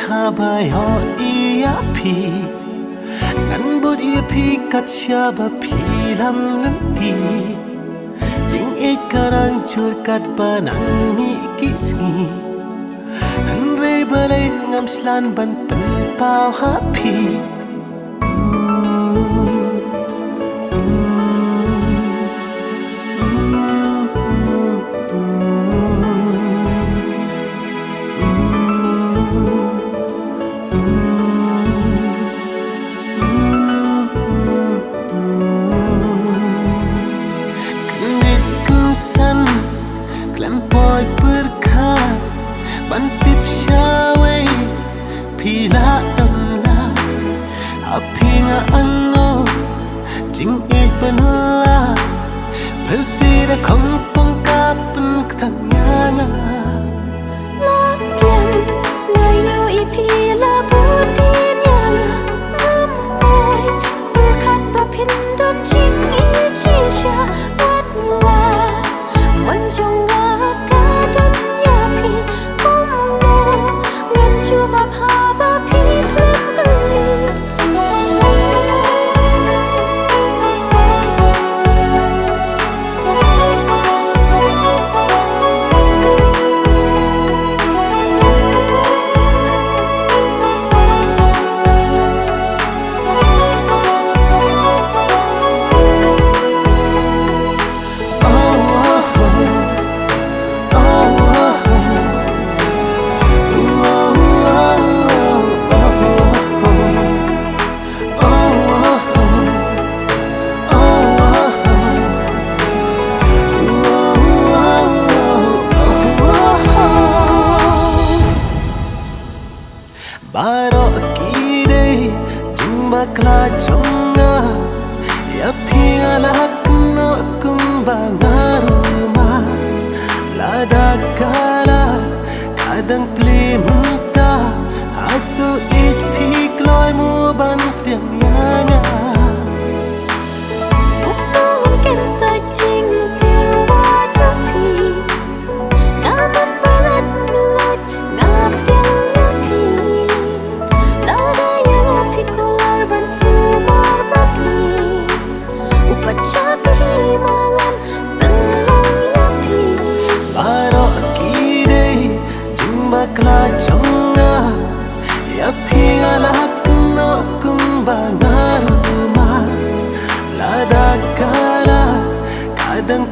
berkabayo iya pi ngan bud iya pi kat syaba pi lam lenti jing ikarang cur kat banang ni kisngi Henry balai ngam slan ban pen pau happy Klempoi berkat bantip syawai pila damla api nga ano jing ibanla persida kong pangkapan katanyanga lasyan ngayo ipila budin yanga nampay berkat bapindot jing ijisya watla manjong Baro akide jimbakla chonga ya pingala kuno kumbanga rumah lada kala kadang plimta atau it pikloi mu ban tiang yanga upangan kenta jing tirwaja pi naman balat ngelot ngap tiang yapi lada yang api kolar ban sumar bapi upat syati himangan tenang yapi Baro akide jimbakla chonga ya pingala kuno kumbanga rumah lada kala kadang